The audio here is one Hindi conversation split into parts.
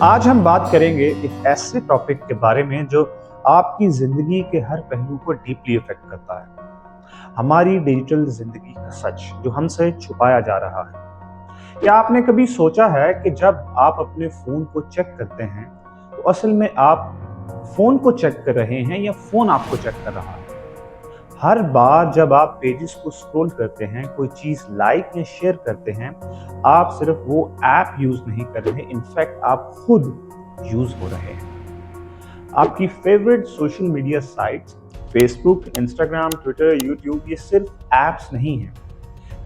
आज हम बात करेंगे एक ऐसे टॉपिक के बारे में जो आपकी जिंदगी के हर पहलू को डीपली इफेक्ट करता है। हमारी डिजिटल जिंदगी का सच जो हमसे छुपाया जा रहा है। क्या आपने कभी सोचा है कि जब आप अपने फोन को चेक करते हैं तो असल में आप फोन को चेक कर रहे हैं या फोन आपको चेक कर रहा है? हर बार जब आप पेजेस को स्क्रॉल करते हैं, कोई चीज लाइक या शेयर करते हैं, आप सिर्फ वो ऐप यूज नहीं कर रहे, इनफैक्ट आप खुद यूज हो रहे हैं। आपकी favourite social media sites Facebook, Instagram, Twitter, YouTube ये सिर्फ ऐप्स नहीं हैं।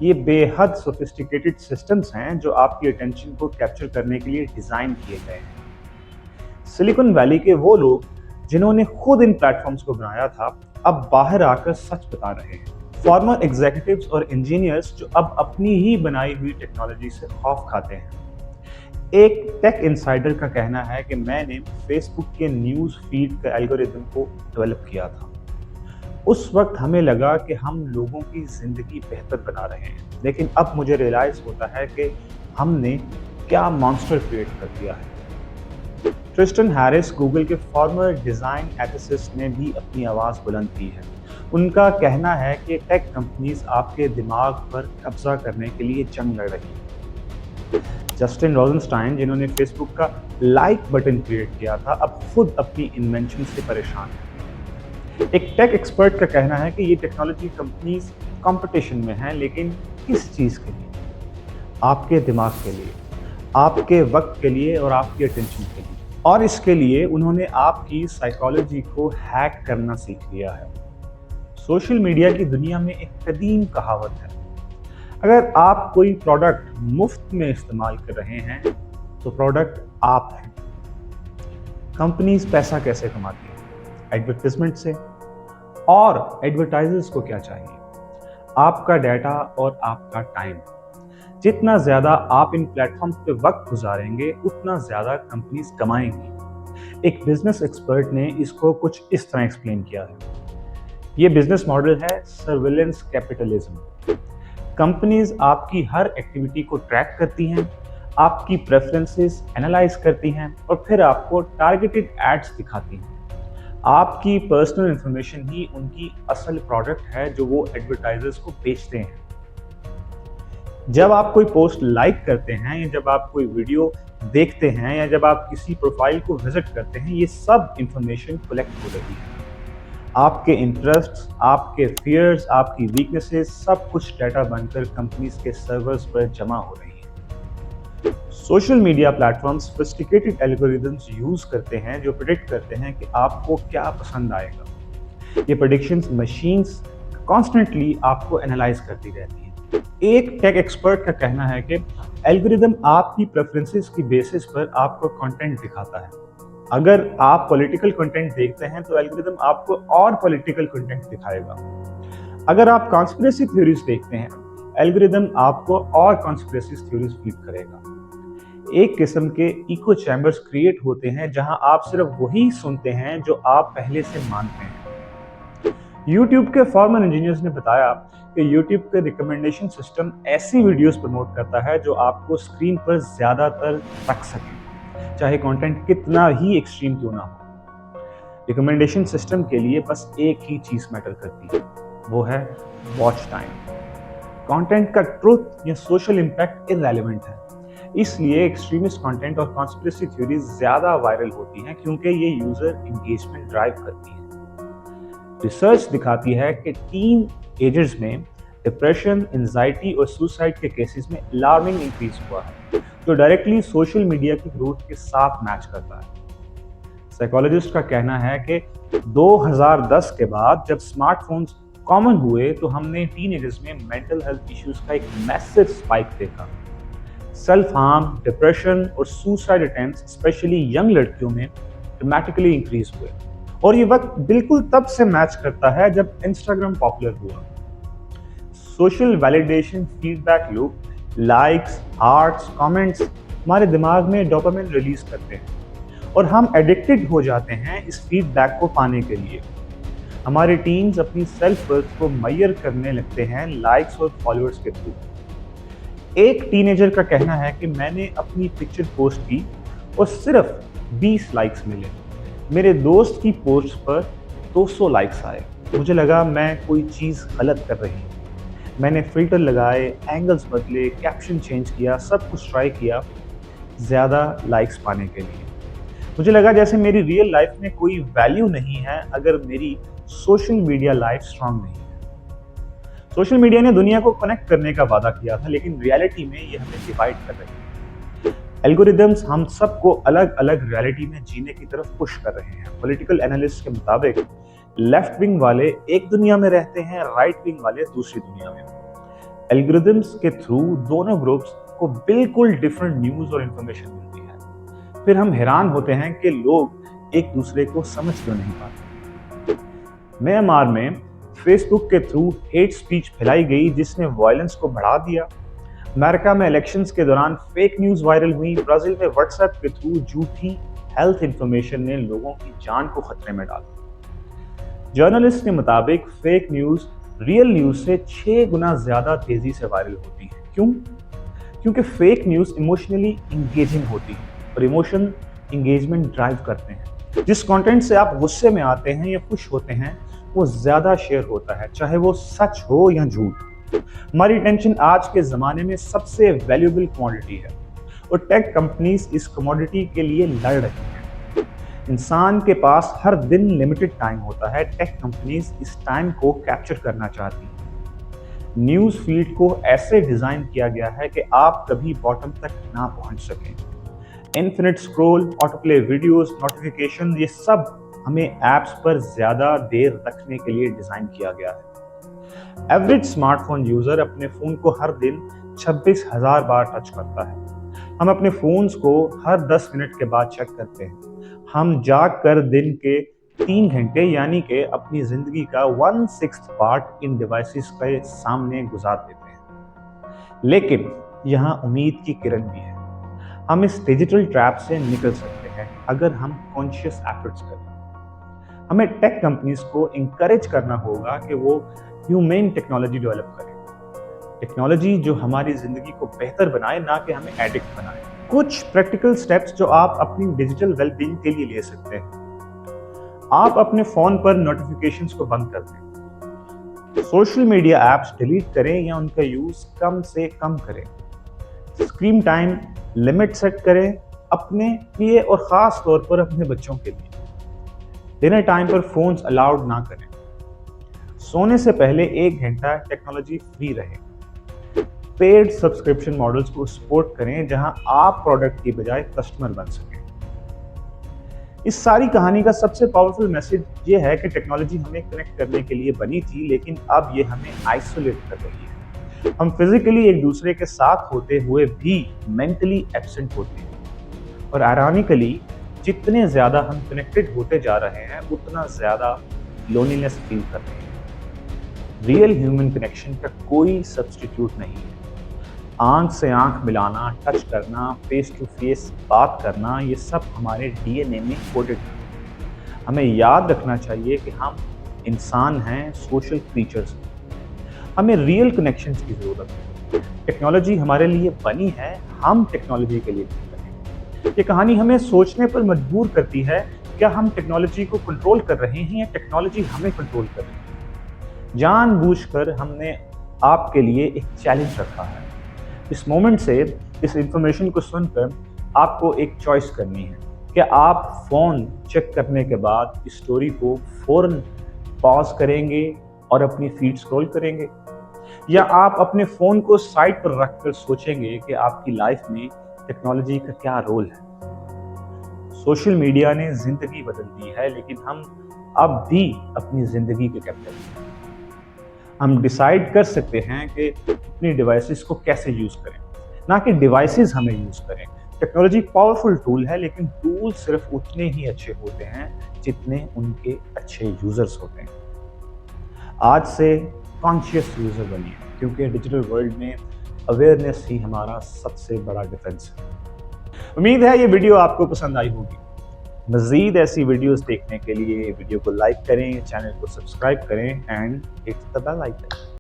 ये बेहद सोफिस्टिकेटेड सिस्टम्स हैं जो आपकी अटेंशन को कैप्चर करने के लिए डिजाइन किए गए हैं। सिलिकॉन वैली के वो लोग जिन्होंने खुद इन प्लेटफॉर्म्स को बनाया था, अब बाहर आकर सच बता रहे हैं। फॉर्मर एग्जीक्यूटिव्स और इंजीनियर्स जो अब अपनी ही बनाई हुई टेक्नोलॉजी से खौफ खाते हैं। एक टेक इनसाइडर का कहना है कि मैंने फेसबुक के न्यूज़ फीड का एल्गोरिदम को डेवलप किया था। उस वक्त हमें लगा कि हम लोगों की जिंदगी बेहतर बना रहे हैं, लेकिन अब मुझे रियलाइज होता है कि हमने क्या मॉन्स्टर क्रिएट कर दिया है। ट्रिस्टन हैरिस, गूगल के फॉर्मर डिज़ाइन एथिसिस्ट ने भी अपनी आवाज़ बुलंद की है। उनका कहना है कि टेक कंपनीज आपके दिमाग पर कब्जा करने के लिए जंग लड़ रही हैं। जस्टिन रोजनस्टाइन, जिन्होंने फेसबुक का लाइक बटन क्रिएट किया था, अब खुद अपनी इन्वेंशन से परेशान हैं। एक टेक एक्सपर्ट का कहना है कि ये टेक्नोलॉजी कंपनीज कंपटीशन में हैं, लेकिन किस चीज़ के लिए? आपके दिमाग के लिए, आपके वक्त के लिए और आपकी अटेंशन के लिए। और इसके लिए उन्होंने आपकी साइकोलॉजी को हैक करना सीख लिया है। सोशल मीडिया की दुनिया में एक कदीम कहावत है, अगर आप कोई प्रोडक्ट मुफ्त में इस्तेमाल कर रहे हैं तो प्रोडक्ट आप हैं। कंपनीज पैसा कैसे कमाती हैं? एडवर्टाइजमेंट से। और एडवर्टाइजर्स को क्या चाहिए? आपका डाटा और आपका टाइम। जितना ज़्यादा आप इन प्लेटफॉर्म्स पे वक्त गुजारेंगे, उतना ज़्यादा कंपनीज कमाएंगी। एक बिजनेस एक्सपर्ट ने इसको कुछ इस तरह एक्सप्लेन किया है। ये बिजनेस मॉडल है सर्विलेंस कैपिटलिज्म। कंपनीज आपकी हर एक्टिविटी को ट्रैक करती हैं, आपकी प्रेफरेंसेस एनालाइज करती हैं और फिर आपको टारगेटेड एड्स दिखाती हैं। आपकी पर्सनल इंफॉर्मेशन ही उनकी असल प्रोडक्ट है जो वो एडवर्टाइजर्स को बेचते हैं। जब आप कोई पोस्ट लाइक करते हैं या जब आप कोई वीडियो देखते हैं या जब आप किसी प्रोफाइल को विजिट करते हैं, ये सब इंफॉर्मेशन कलेक्ट हो रही है। आपके इंटरेस्ट्स, आपके फियर्स, आपकी वीकनेसेस, सब कुछ डाटा बनकर कंपनीज के सर्वर्स पर जमा हो रही है। Social media platforms sophisticated algorithms use करते हैं जो प्रेडिक्ट करते हैं कि आपको क्या पसंद आएगा। ये प्रेडिक्शंस मशीन्स कॉन्स्टेंटली आपको एनालाइज करती रहती हैं। एक टेक एक्सपर्ट का कहना है कि एल्गोरिदम आपकी प्रेफरेंसेस की बेसिस पर आपको कंटेंट दिखाता है। अगर आप पॉलिटिकल कंटेंट देखते हैं तो एल्गोरिदम आपको और पॉलिटिकल कंटेंट दिखाएगा। अगर आप कॉन्स्पिरेसी थ्योरीज देखते हैं, एल्गोरिदम आपको और कॉन्स्पिरेसी थ्योरीज फीड करेगा। एक किस्म के इको चैम्बर्स क्रिएट होते हैं जहां आप सिर्फ वही सुनते हैं जो आप पहले से मानते हैं। YouTube के फॉर्मर इंजीनियर्स ने बताया कि YouTube का रिकमेंडेशन सिस्टम ऐसी वीडियोस प्रमोट करता है जो आपको स्क्रीन पर ज्यादातर रख सके, चाहे कंटेंट कितना ही एक्सट्रीम क्यों ना हो। रिकमेंडेशन सिस्टम के लिए बस एक ही चीज मैटर करती है, वो है वॉच टाइम। कंटेंट का ट्रुथ या सोशल इम्पैक्ट इररिलेवेंट है। इसलिए एक्सट्रीमिस्ट कंटेंट और कॉन्स्पिरेसी थ्योरीज ज्यादा वायरल होती हैं क्योंकि ये यूजर एंगेजमेंट ड्राइव करती है। रिसर्च दिखाती है कि टीन एजर्स में डिप्रेशन, एंजाइटी और सुसाइड के केसेस में अलार्मिंग इंक्रीज हुआ है, जो डायरेक्टली सोशल मीडिया की ग्रोथ के साथ मैच करता है। साइकोलॉजिस्ट का कहना है कि 2010 के बाद जब स्मार्टफोन्स कॉमन हुए तो हमने टीनेजर्स में मेंटल हेल्थ इश्यूज का एक मैसिव स्पाइक देखा। सेल्फ हार्म, डिप्रेशन और सुसाइड अटेम्प्ट्स स्पेशली यंग लड़कियों में ड्रामेटिकली इंक्रीज हुए। और ये वक्त बिल्कुल तब से मैच करता है जब इंस्टाग्राम पॉपुलर हुआ। Social validation feedback loop, likes, hearts, comments हमारे दिमाग में डोपामिन रिलीज करते हैं और हम एडिक्टेड हो जाते हैं इस फीडबैक को पाने के लिए। हमारे टीन्स अपनी सेल्फ वर्थ को मेजर करने लगते हैं लाइक्स और फॉलोअर्स के थ्रू। एक टीनेजर का कहना है कि मैंने अपनी पिक्चर पोस्ट की और सिर्फ 20 लाइक्स मिले। मेरे दोस्त की पोस्ट पर 200 लाइक्स आए। मुझे लगा मैं कोई चीज़ गलत कर रही हूँ। मैंने फ़िल्टर लगाए, एंगल्स बदले, कैप्शन चेंज किया, सब कुछ ट्राई किया ज़्यादा लाइक्स पाने के लिए। मुझे लगा जैसे मेरी रियल लाइफ में कोई वैल्यू नहीं है अगर मेरी सोशल मीडिया लाइफ स्ट्रांग नहीं है। सोशल मीडिया ने दुनिया को कनेक्ट करने का वादा किया था, लेकिन रियलिटी में ये हमें डिवाइड कर रही है। एल्गोरिदम्स हम सबको अलग अलग रियलिटी में जीने की तरफ पुश कर रहे हैं। पॉलिटिकल एनालिस्ट के मुताबिक लेफ्ट विंग वाले एक दुनिया में रहते हैं, राइट विंग वाले दूसरी दुनिया में। एल्गोरिदम्स के थ्रू दोनों ग्रुप्स को बिल्कुल डिफरेंट न्यूज़ और इन्फॉर्मेशन मिलती है। फिर हम हैरान होते हैं कि लोग एक दूसरे को समझ क्यों नहीं पाते। म्यांमार में फेसबुक के थ्रू हेट स्पीच फैलाई गई जिसने वायलेंस को बढ़ा दिया। अमेरिका में इलेक्शंस के दौरान फेक न्यूज़ वायरल हुई। ब्राज़ील में व्हाट्सएप के थ्रू झूठी हेल्थ इंफॉर्मेशन ने लोगों की जान को खतरे में डाला। जर्नलिस्ट के मुताबिक फेक न्यूज़ रियल न्यूज़ से 6 गुना ज़्यादा तेज़ी से वायरल होती है। क्यों? क्योंकि फेक न्यूज़ इमोशनली इंगेजिंग होती है और इमोशन इंगेजमेंट ड्राइव करते हैं। जिस कंटेंट से आप गुस्से में आते हैं या खुश होते हैं वो ज़्यादा शेयर होता है, चाहे वो सच हो या झूठ। हमारी अटेंशन आज के ज़माने में सबसे वैल्यूएबल कमोडिटी है और टेक कंपनीज इस कमोडिटी के लिए लड़ रही हैं। इंसान के पास हर दिन लिमिटेड टाइम होता है। टेक कंपनीज इस टाइम को कैप्चर करना चाहती हैं। न्यूज़ फीड को ऐसे डिज़ाइन किया गया है कि आप कभी बॉटम तक ना पहुंच सकें। Infinite scroll, auto play videos, notification, ये सब हमें ऐप्स पर ज़्यादा देर रखने के लिए डिज़ाइन किया गया है। एवरेज स्मार्टफोन यूज़र अपने फ़ोन को हर दिन 26,000 बार टच करता है। हम अपने फ़ोन्स को हर 10 मिनट के बाद चेक करते हैं। हम जाग कर दिन के 3 घंटे यानी कि अपनी ज़िंदगी का 1/6 पार्ट इन डिवाइसेस के सामने गुजार देते हैं। लेकिन यहाँ उम्मीद की किरण भी है। हम इस डिजिटल ट्रैप से निकल सकते हैं अगर हम कॉन्शियस एफर्ट्स करें। हमें टेक कंपनीज को इंकरेज करना होगा कि वो ह्यूमन टेक्नोलॉजी डेवलप करें। टेक्नोलॉजी जो हमारी ज़िंदगी को बेहतर बनाए, ना कि हमें एडिक्ट बनाए। कुछ प्रैक्टिकल स्टेप्स जो आप अपनी डिजिटल वेलबींग के लिए ले सकते हैं। आप अपने फ़ोन पर नोटिफिकेशंस को बंद कर दें। सोशल मीडिया ऐप्स डिलीट करें या उनका यूज़ कम से कम करें। स्क्रीन टाइम लिमिट सेट करें अपने लिए और ख़ास तौर पर अपने बच्चों के लिए। डिनर टाइम पर फ़ोन्स अलाउड ना करें। सोने से पहले 1 घंटा टेक्नोलॉजी फ्री रहे। पेड सब्सक्रिप्शन मॉडल्स को सपोर्ट करें जहां आप प्रोडक्ट की बजाय कस्टमर बन सकें। इस सारी कहानी का सबसे पावरफुल मैसेज ये है कि टेक्नोलॉजी हमें कनेक्ट करने के लिए बनी थी, लेकिन अब ये हमें आइसोलेट कर रही है। हम फिजिकली एक दूसरे के साथ होते हुए भी मेंटली एब्सेंट होते हैं और आयरॉनिकली जितने ज़्यादा हम कनेक्टेड होते जा रहे हैं उतना ज़्यादा लोनलीनेस फील कर रहे हैं। रियल ह्यूमन कनेक्शन का कोई सब्स्टिट्यूट नहीं है। आंख से आंख मिलाना, टच करना, फेस टू फेस बात करना, ये सब हमारे डीएनए में कोडेड है। हमें याद रखना चाहिए कि हम इंसान हैं, सोशल क्रीचर्स हैं। हमें रियल कनेक्शंस की ज़रूरत है। टेक्नोलॉजी हमारे लिए बनी है, हम टेक्नोलॉजी के लिए नहीं बने। ये कहानी हमें सोचने पर मजबूर करती है, क्या हम टेक्नोलॉजी को कंट्रोल कर रहे हैं या टेक्नोलॉजी हमें कंट्रोल कर रही है। जानबूझकर हमने आपके लिए एक चैलेंज रखा है। इस मोमेंट से इस इंफॉर्मेशन को सुनकर आपको एक चॉइस करनी है कि आप फ़ोन चेक करने के बाद इस स्टोरी को फ़ौरन पॉज करेंगे और अपनी फीड स्क्रॉल करेंगे, या आप अपने फ़ोन को साइड पर रखकर सोचेंगे कि आपकी लाइफ में टेक्नोलॉजी का क्या रोल है। सोशल मीडिया ने ज़िंदगी बदल दी है, लेकिन हम अब भी अपनी ज़िंदगी के कैप्टन हैं। हम डिसाइड कर सकते हैं कि अपनी डिवाइसेस को कैसे यूज़ करें, ना कि डिवाइसेस हमें यूज़ करें। टेक्नोलॉजी पावरफुल टूल है, लेकिन टूल सिर्फ उतने ही अच्छे होते हैं जितने उनके अच्छे यूज़र्स होते हैं। आज से कॉन्शियस यूज़र बनिए, क्योंकि डिजिटल वर्ल्ड में अवेयरनेस ही हमारा सबसे बड़ा डिफेंस है। उम्मीद है ये वीडियो आपको पसंद आई होगी। मज़ीद ऐसी वीडियोस देखने के लिए वीडियो को लाइक करें, चैनल को सब्सक्राइब करें and hit the bell icon.